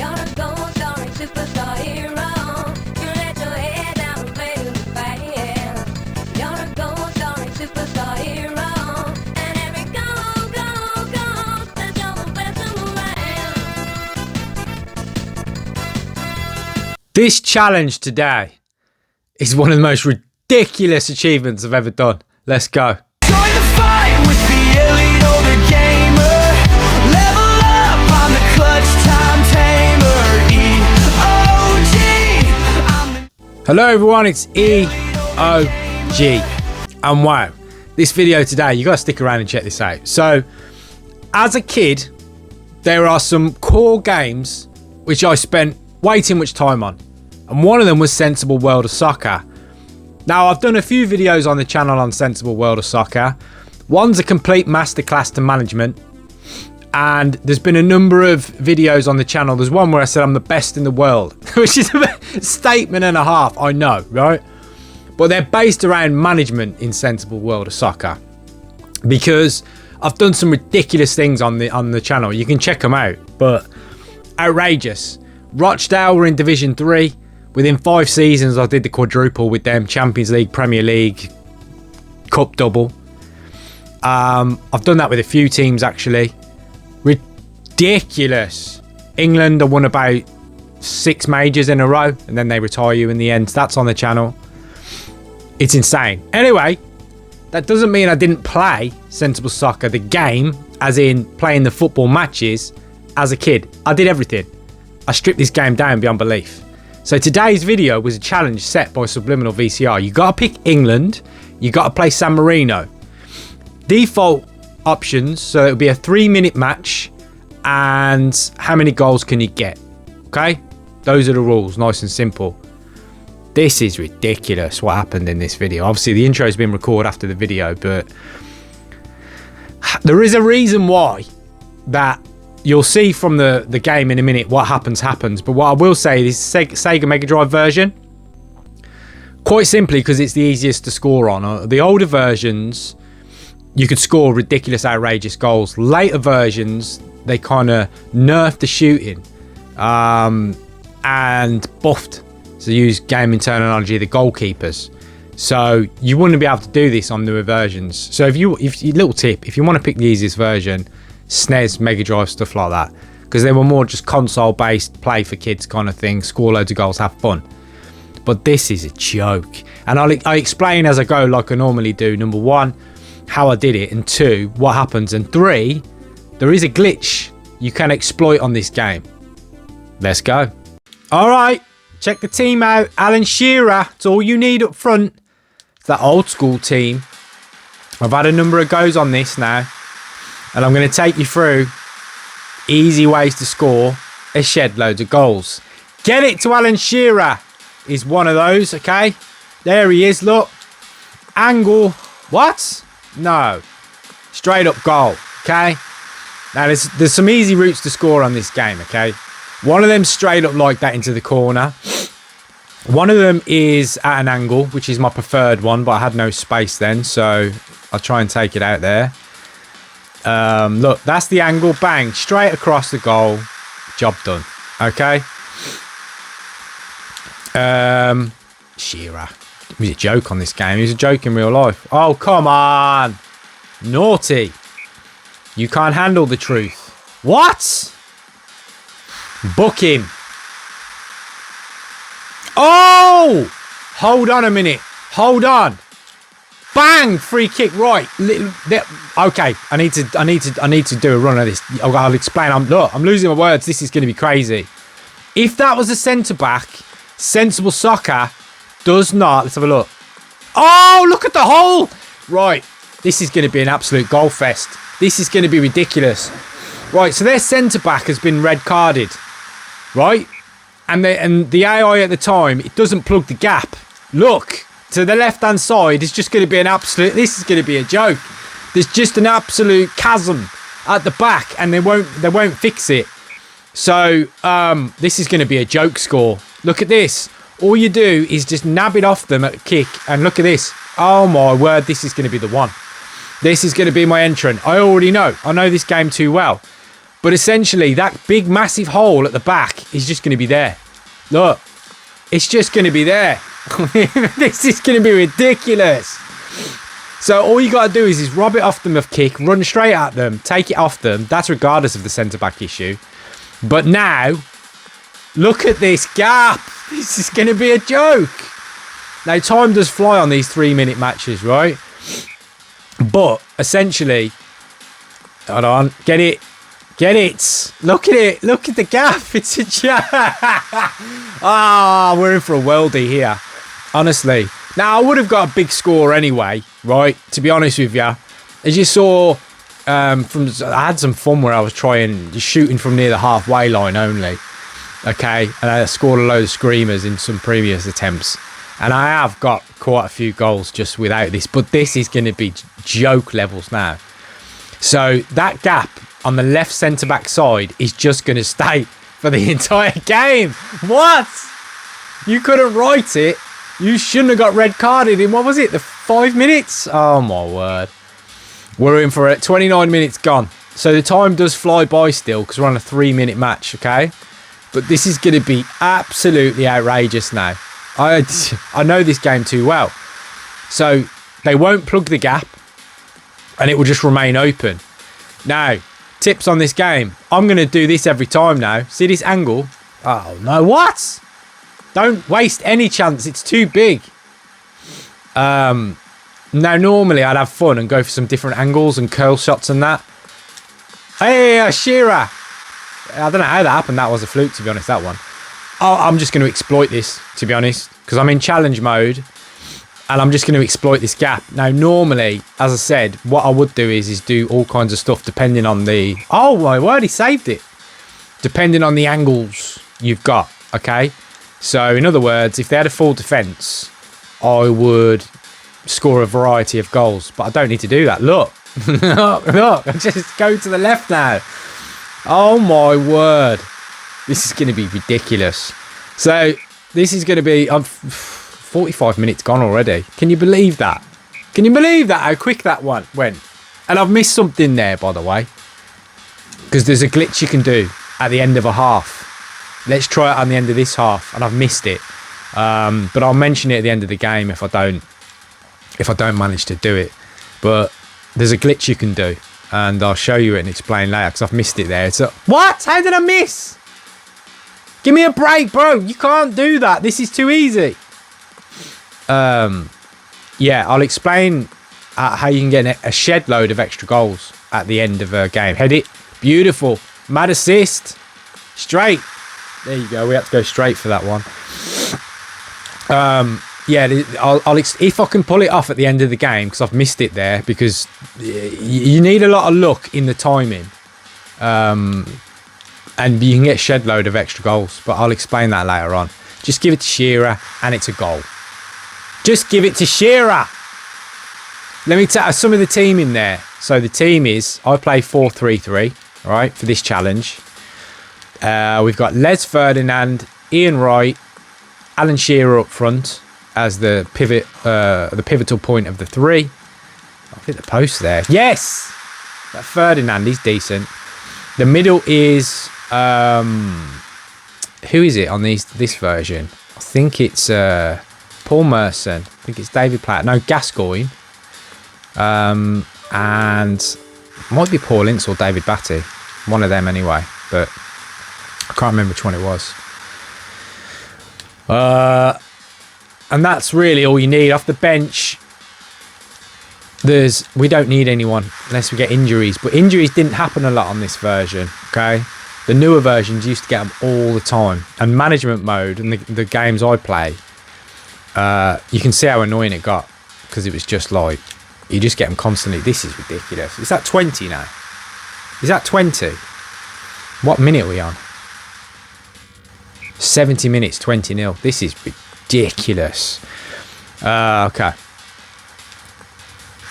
You're a gold starring superstar hero. You let your head down and play to the band. You're a gold starring superstar hero. And every goal, that you're the best around. This challenge today is one of the most ridiculous achievements I've ever done. Let's go. Join the fight with the elite older gamer. Level up, I'm the clutch time tamer. EOG. Hello everyone, it's EOG. And wow, this video today, you gotta stick around and check this out. So, as a kid, there are some core games which I spent way too much time on. And one of them was Sensible World of Soccer. Now, I've done a few videos on the channel on Sensible World of Soccer. One's a complete masterclass to management. And there's been a number of videos on the channel. There's one where I said I'm the best in the world, which is a statement and a half, I know, right? But they're based around management in Sensible World of Soccer. Because I've done some ridiculous things on the channel. You can check them out, but outrageous. Rochdale were in Division 3. Within 5 seasons, I did the quadruple with them. Champions League, Premier League, Cup double. I've done that with a few teams, actually. Ridiculous. England, I won about 6 majors in a row, and then they retire you in the end. That's on the channel. It's insane. Anyway, that doesn't mean I didn't play Sensible Soccer, the game, as in playing the football matches, as a kid. I did everything. I stripped this game down beyond belief. So today's video was a challenge set by Subliminal VCR. You got to pick England. You got to play San Marino. Default options. So it'll be a 3-minute match. And how many goals can you get? Okay. Those are the rules. Nice and simple. This is ridiculous what happened in this video. Obviously the intro has been recorded after the video. But there is a reason why that you'll see from the game in a minute what happens. But what I will say is Sega Mega Drive version, quite simply because it's the easiest to score on. The older versions, you could score ridiculous, outrageous goals. Later versions, they kind of nerfed the shooting and buffed, to use gaming terminology, the goalkeepers. So you wouldn't be able to do this on newer versions. So if little tip, if you want to pick the easiest version, SNES, Mega Drive, stuff like that, because they were more just console based, play for kids kind of thing, score loads of goals, have fun. But this is a joke, and I explain as I go, like I normally do. Number 1, how I did it, and 2, what happens, and 3, there is a glitch you can exploit on this game. Let's go. All right, check the team out. Alan Shearer, it's all you need up front. It's that old school team. I've had a number of goes on this now, and I'm going to take you through easy ways to score and shed loads of goals. Get it to Alan Shearer is one of those, okay? There he is, look. Angle. What? No. Straight up goal, okay? Now, there's some easy routes to score on this game, okay? One of them straight up like that into the corner. One of them is at an angle, which is my preferred one, but I had no space then, so I'll try and take it out there. Look, that's the angle. Bang, straight across the goal. Job done. Okay. Shearer, he was a joke on this game. He was a joke in real life. Oh, come on. Naughty. You can't handle the truth. What? Book him. Oh, hold on a minute. Hold on. Bang! Free kick. Right. Okay. I need to do a run of this. I'll explain. I'm losing my words. This is going to be crazy. If that was a centre back, Sensible Soccer does not. Let's have a look. Oh, look at the hole. Right. This is going to be an absolute goal fest. This is going to be ridiculous. Right. So their centre back has been red carded. Right. And the AI at the time, it doesn't plug the gap. Look. To the left-hand side is just going to be an absolute... This is going to be a joke. There's just an absolute chasm at the back, and they won't fix it. So this is going to be a joke score. Look at this. All you do is just nab it off them at a kick, and look at this. Oh my word, this is going to be the one. This is going to be my entrant. I already know. I know this game too well. But essentially, that big, massive hole at the back is just going to be there. Look, it's just going to be there. This is going to be ridiculous. So all you got to do is rob it off them of kick, run straight at them, take it off them. That's regardless of the centre-back issue. But now, look at this gap. This is going to be a joke. Now, time does fly on these 3-minute matches, right? But essentially, hold on, get it. Look at it. Look at the gap. It's a joke. Ah, we're in for a worldie here. Honestly. Now, I would have got a big score anyway, right? To be honest with you. As you saw, I had some fun where I was shooting from near the halfway line only. Okay. And I scored a load of screamers in some previous attempts. And I have got quite a few goals just without this. But this is going to be joke levels now. So that gap on the left centre-back side is just going to stay for the entire game. What? You couldn't write it. You shouldn't have got red carded in, what was it, the 5 minutes? Oh, my word. We're in for it. 29 minutes gone. So the time does fly by still because we're on a 3-minute match, okay? But this is going to be absolutely outrageous now. I know this game too well. So they won't plug the gap and it will just remain open. Now, tips on this game. I'm going to do this every time now. See this angle? Oh, no. What? Don't waste any chance. It's too big. Now, normally I'd have fun and go for some different angles and curl shots and that. Hey, Shearer. I don't know how that happened. That was a fluke, to be honest, that one. Oh, I'm just going to exploit this, to be honest, because I'm in challenge mode and I'm just going to exploit this gap. Now, normally, as I said, what I would do is do all kinds of stuff depending on the... Oh, my word, he saved it. Depending on the angles you've got, okay? So, in other words, if they had a full defence, I would score a variety of goals. But I don't need to do that. Look. Look. Just go to the left now. Oh, my word. This is going to be ridiculous. So, this is going to be... 45 minutes gone already. Can you believe that? Can you believe that? How quick that one went? And I've missed something there, by the way. Because there's a glitch you can do at the end of a half. Let's try it on the end of this half, and I've missed it. But I'll mention it at the end of the game if I don't manage to do it. But there's a glitch you can do, and I'll show you it and explain later because I've missed it there. It's what? How did I miss? Give me a break, bro. You can't do that. This is too easy. Yeah, I'll explain how you can get a shed load of extra goals at the end of a game. Head it. Beautiful. Mad assist. Straight. There you go. We had to go straight for that one. Yeah, if I can pull it off at the end of the game, because I've missed it there, because you need a lot of luck in the timing. And you can get shed load of extra goals, but I'll explain that later on. Just give it to Shearer, and it's a goal. Just give it to Shearer. Let me tell you some of the team in there. So the team is, I play 4-3-3, all right, for this challenge. We've got Les Ferdinand, Ian Wright, Alan Shearer up front as the pivot, the pivotal point of the three. I'll hit the post there. Yes! That Ferdinand, he's decent. The middle is, who is it on this version? I think it's Paul Merson. I think it's David Platt. No, Gascoigne. And might be Paul Ince or David Batty. One of them anyway. But I can't remember which one it was. And that's really all you need. Off the bench, we don't need anyone unless we get injuries. But injuries didn't happen a lot on this version, okay? The newer versions used to get them all the time. And management mode and the games I play, you can see how annoying it got. Because it was just like, you just get them constantly. This is ridiculous. Is that 20 now? Is that 20? What minute are we on? 70 minutes, 20-0. This is ridiculous. Okay.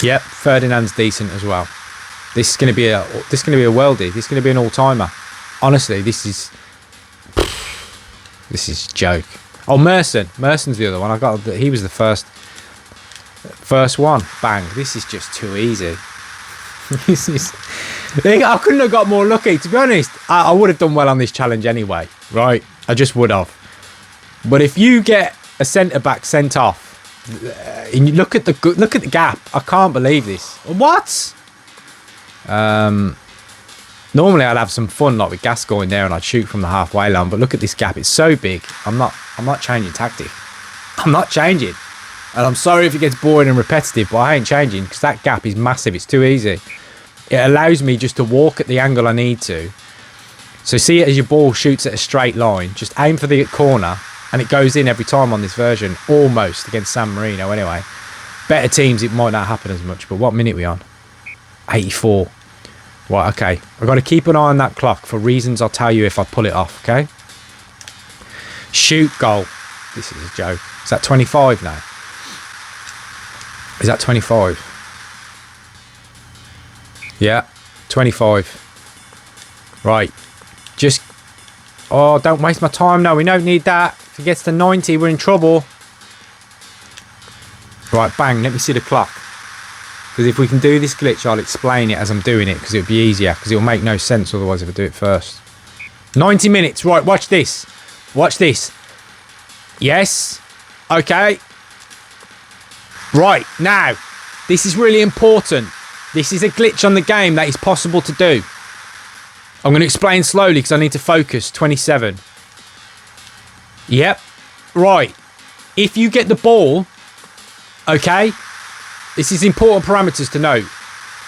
Yep, Ferdinand's decent as well. This is going to be a worldie. This is going to be an all-timer. Honestly, this is joke. Oh, Merson's the other one. He was the first one. Bang. This is just too easy. I couldn't have got more lucky. To be honest, I would have done well on this challenge anyway, right? I just would have. But if you get a centre-back sent off, and you look at the gap, I can't believe this. What? Normally I'd have some fun like with Gascoigne there and I'd shoot from the halfway line, but look at this gap, it's so big. I'm not changing tactic. I'm not changing. And I'm sorry if it gets boring and repetitive, but I ain't changing because that gap is massive. It's too easy. It allows me just to walk at the angle I need to. So see it as your ball shoots at a straight line, just aim for the corner and it goes in every time on this version, almost, against San Marino anyway. Better teams, it might not happen as much, but what minute are we on? 84. Right, okay. I've got to keep an eye on that clock for reasons I'll tell you if I pull it off, okay? Shoot, goal. This is a joke. Is that 25 now? Is that 25? Yeah, 25. Right. Just... Oh, don't waste my time. No, we don't need that. If it gets to 90, we're in trouble. Right, bang. Let me see the clock. Because if we can do this glitch, I'll explain it as I'm doing it. Because it'll be easier. Because it'll make no sense otherwise if I do it first. 90 minutes. Right, watch this. Watch this. Yes. Okay. Right, now. This is really important. This is a glitch on the game that is possible to do. I'm going to explain slowly because I need to focus. 27. Yep. Right. If you get the ball, okay, this is important parameters to note.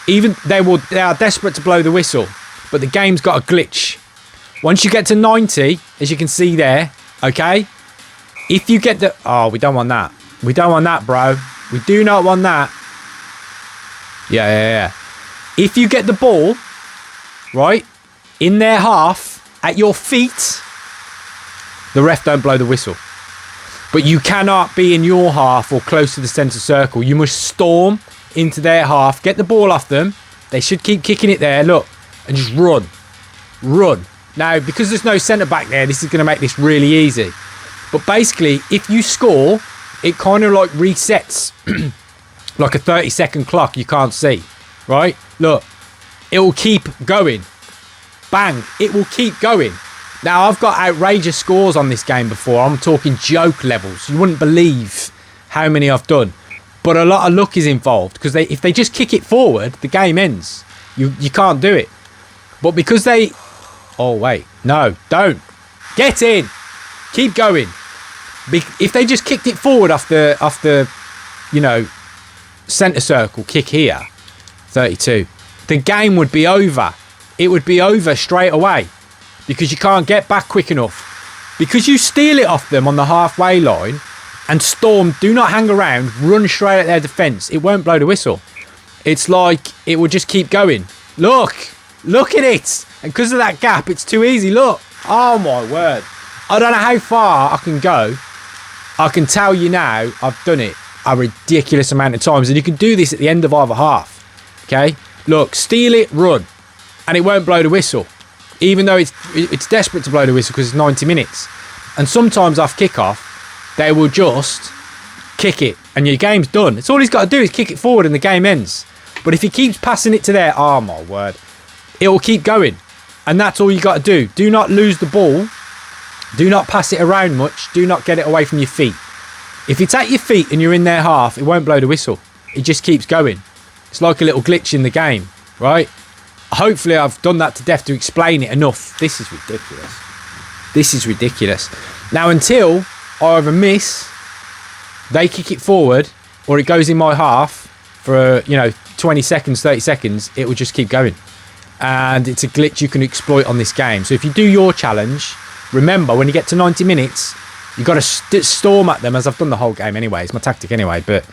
Even they are desperate to blow the whistle, but the game's got a glitch. Once you get to 90, as you can see there, okay, if you get the... Oh, we don't want that. We don't want that, bro. We do not want that. Yeah. If you get the ball, right, in their half, at your feet, the ref don't blow the whistle. But you cannot be in your half or close to the centre circle. You must storm into their half, get the ball off them. They should keep kicking it there, look, and just run. Run. Now, because there's no centre-back there, this is going to make this really easy. But basically, if you score, it kind of like resets like a 30-second clock you can't see, right? Look, it will keep going. Bang, it will keep going. Now, I've got outrageous scores on this game before. I'm talking joke levels. You wouldn't believe how many I've done. But a lot of luck is involved because if they just kick it forward, the game ends. You can't do it. But because they... Oh, wait. No, don't. Get in. Keep going. If they just kicked it forward off the you know, centre circle, kick here, 32, the game would be over. It would be over straight away because you can't get back quick enough. Because you steal it off them on the halfway line and storm, do not hang around, run straight at their defence. It won't blow the whistle. It's like it will just keep going. Look at it. And because of that gap, it's too easy. Look. Oh, my word. I don't know how far I can go. I can tell you now, I've done it a ridiculous amount of times. And you can do this at the end of either half. Okay? Look, steal it, run. And it won't blow the whistle. Even though it's desperate to blow the whistle because it's 90 minutes. And sometimes off kickoff, they will just kick it. And your game's done. It's all he's got to do is kick it forward and the game ends. But if he keeps passing it to there, oh my word, it will keep going. And that's all you got to do. Do not lose the ball. Do not pass it around much. Do not get it away from your feet. If it's at your feet and you're in their half, it won't blow the whistle. It just keeps going. It's like a little glitch in the game, right? Hopefully I've done that to death to explain it enough. This is ridiculous. This is ridiculous. Now, until I either miss, they kick it forward, or it goes in my half for, 20 seconds, 30 seconds, it will just keep going. And it's a glitch you can exploit on this game. So if you do your challenge, remember, when you get to 90 minutes, you've got to storm at them, as I've done the whole game anyway. It's my tactic anyway, but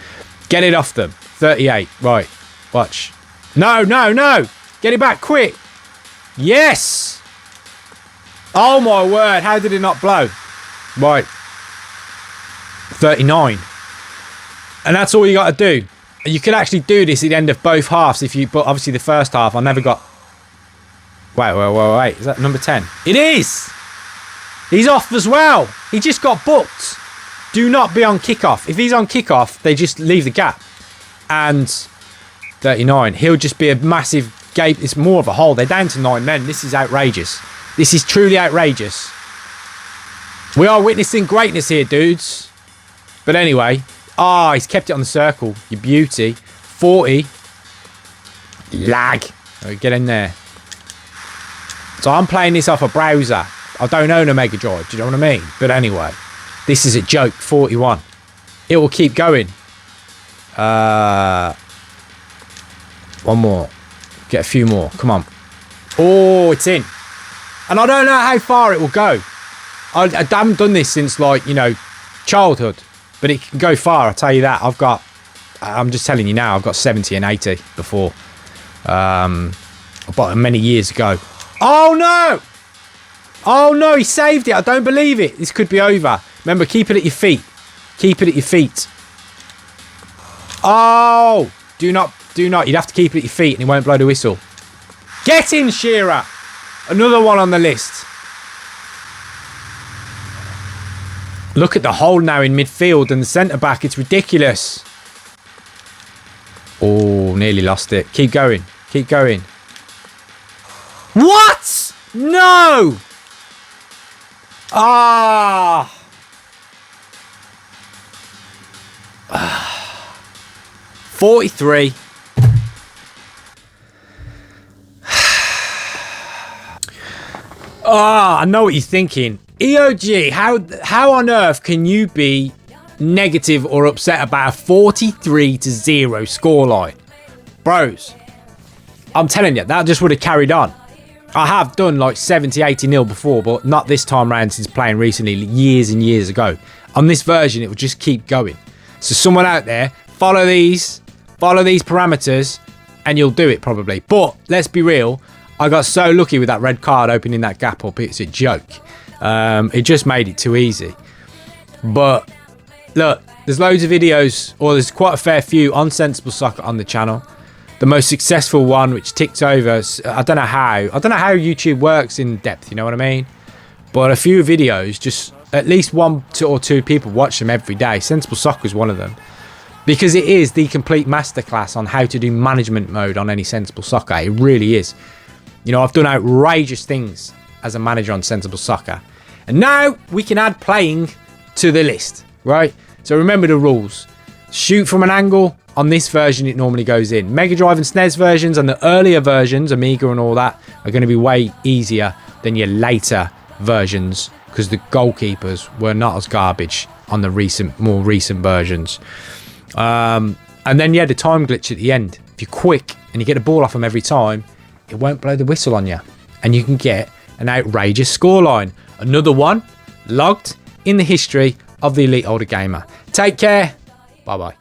get it off them. 38. Right. Watch. No. Get it back quick. Yes. Oh, my word. How did it not blow? Right. 39. And that's all you got to do. You can actually do this at the end of both halves. But obviously the first half, I never got... Wait. Is that number 10? It is. He's off as well. He just got booked. Do not be on kickoff. If he's on kickoff, they just leave the gap. And 39. He'll just be a massive gape. It's more of a hole. They're down to 9 men. This is outrageous. This is truly outrageous. We are witnessing greatness here, dudes. But anyway. Ah, he's kept it on the circle. You beauty. 40. Lag. Right, get in there. So I'm playing this off a browser. I don't own a Mega Drive. Do you know what I mean? But anyway. This is a joke. 41. It will keep going. One more. Get a few more. Come on. Oh, it's in. And I don't know how far it will go. I haven't done this since, like, you know, childhood. But it can go far, I'll tell you that. I'm just telling you now, I've got 70 and 80 before. But many years ago. Oh, no! Oh, no, he saved it. I don't believe it. This could be over. Remember, keep it at your feet. Keep it at your feet. Oh! Do not. You'd have to keep it at your feet and it won't blow the whistle. Get in, Shearer! Another one on the list. Look at the hole now in midfield and the centre-back. It's ridiculous. Oh, nearly lost it. Keep going. Keep going. What? No! Ah! 43. I know what you're thinking. EOG, how on earth can you be negative or upset about a 43-0 scoreline? Bros, I'm telling you, that just would have carried on. I have done like 70-80-0 before, but not this time round since playing recently, years and years ago. On this version, it will just keep going. So someone out there, follow these parameters, and you'll do it probably. But let's be real, I got so lucky with that red card opening that gap up. It's a joke. It just made it too easy. But look, there's loads of videos, or there's quite a fair few on Sensible Soccer on the channel. The most successful one, which ticked over, I don't know how YouTube works in depth, you know what I mean? But a few videos, just at least 1 or 2 people watch them every day. Sensible Soccer is one of them. Because it is the complete masterclass on how to do management mode on any Sensible Soccer. It really is. You know, I've done outrageous things as a manager on Sensible Soccer. And now we can add playing to the list, right? So remember the rules. Shoot from an angle. On this version, it normally goes in. Mega Drive and SNES versions and the earlier versions, Amiga and all that, are going to be way easier than your later versions because the goalkeepers were not as garbage on the more recent versions. And then, yeah, the time glitch at the end. If you're quick and you get the ball off them every time, it won't blow the whistle on you. And you can get an outrageous scoreline. Another one logged in the history of the Elite Older Gamer. Take care. Bye-bye.